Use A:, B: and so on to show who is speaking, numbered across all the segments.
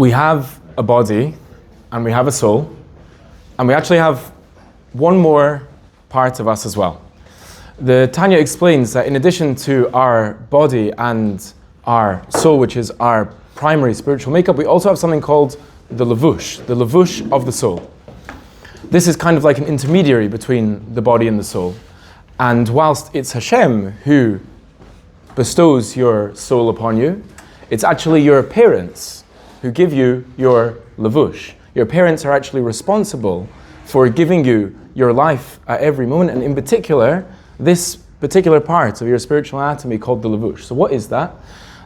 A: We have a body and we have a soul, and we actually have one more part of us as well. The Tanya explains that in addition to our body and our soul, which is our primary spiritual makeup, we also have something called the levush of the soul. This is kind of like an intermediary between the body and the soul. And whilst it's Hashem who bestows your soul upon you, it's actually your parents who give you your levush. Your parents are actually responsible for giving you your life at every moment, and in particular, this particular part of your spiritual anatomy called the levush. So what is that?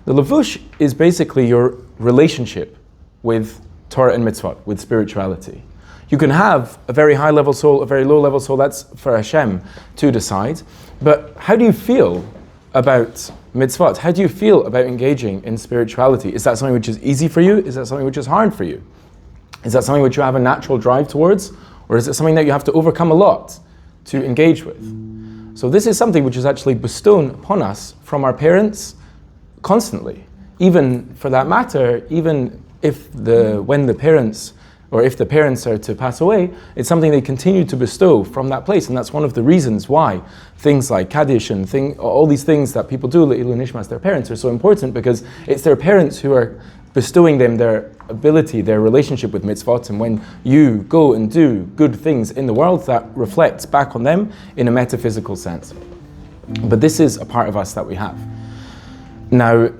A: The levush is basically your relationship with Torah and mitzvot, with spirituality. You can have a very high level soul, a very low level soul, that's for Hashem to decide. But how do you feel about mitzvot? How do you feel about engaging in spirituality? Is that something which is easy for you? Is that something which is hard for you? Is that something which you have a natural drive towards? Or is it something that you have to overcome a lot to engage with? So this is something which is actually bestowed upon us from our parents constantly. Even for that matter, even if the parents are to pass away, it's something they continue to bestow from that place. And that's one of the reasons why things like Kaddish and all these things that people do, Le'ilu Nishmas, their parents, are so important, because it's their parents who are bestowing them their ability, their relationship with mitzvot. And when you go and do good things in the world, that reflects back on them in a metaphysical sense. But this is a part of us that we have. Now,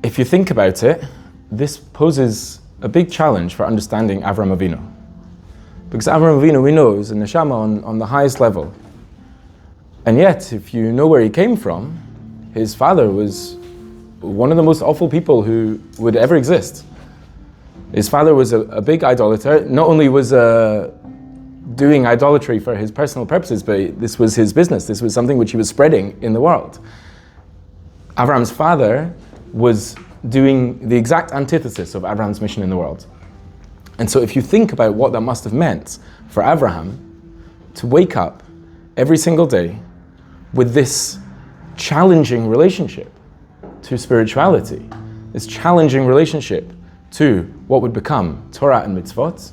A: if you think about it, this poses a big challenge for understanding Avraham Avinu. Because Avraham Avinu, we know, is a neshama on the highest level. And yet, if you know where he came from, his father was one of the most awful people who would ever exist. His father was a big idolater. Not only was doing idolatry for his personal purposes, but this was his business. This was something which he was spreading in the world. Avraham's father was doing the exact antithesis of Avraham's mission in the world. And so if you think about what that must have meant for Avraham to wake up every single day with this challenging relationship to spirituality, this challenging relationship to what would become Torah and mitzvot.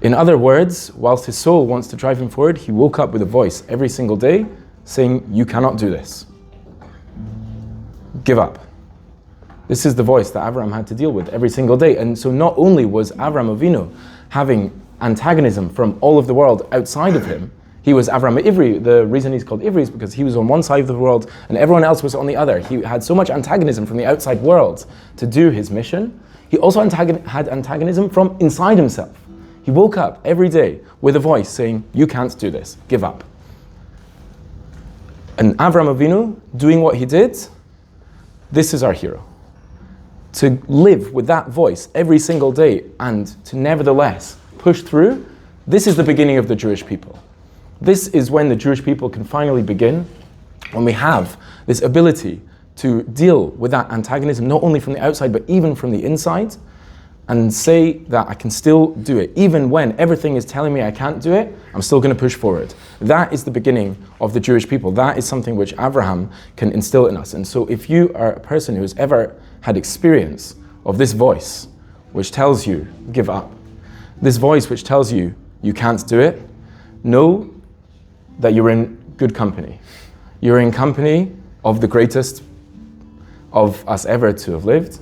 A: In other words, whilst his soul wants to drive him forward, he woke up with a voice every single day saying, "You cannot do this. Give up." This is the voice that Avraham had to deal with every single day. And so not only was Avraham Avinu having antagonism from all of the world outside of him, he was Avraham Ivri. The reason he's called Ivri is because he was on one side of the world and everyone else was on the other. He had so much antagonism from the outside world to do his mission. He also had antagonism from inside himself. He woke up every day with a voice saying, "You can't do this, give up." And Avraham Avinu, doing what he did, this is our hero. To live with that voice every single day and to nevertheless push through, this is the beginning of the Jewish people. This is when the Jewish people can finally begin, when we have this ability to deal with that antagonism, not only from the outside, but even from the inside, and say that I can still do it. Even when everything is telling me I can't do it, I'm still going to push forward. That is the beginning of the Jewish people. That is something which Avraham can instill in us. And so if you are a person who has ever had experience of this voice which tells you, give up, this voice which tells you, you can't do it, know that you're in good company. You're in company of the greatest of us ever to have lived.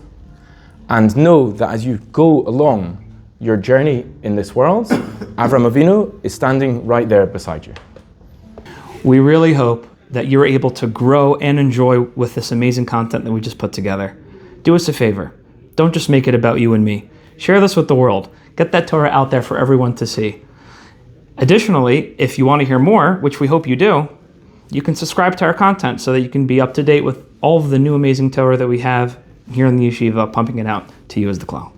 A: And know that as you go along your journey in this world, Avraham Avinu is standing right there beside you.
B: We really hope that you're able to grow and enjoy with this amazing content that we just put together. Do us a favor. Don't just make it about you and me. Share this with the world. Get that Torah out there for everyone to see. Additionally, if you want to hear more, which we hope you do, you can subscribe to our content so that you can be up to date with all of the new amazing Torah that we have here in the yeshiva, pumping it out to you as the Klal.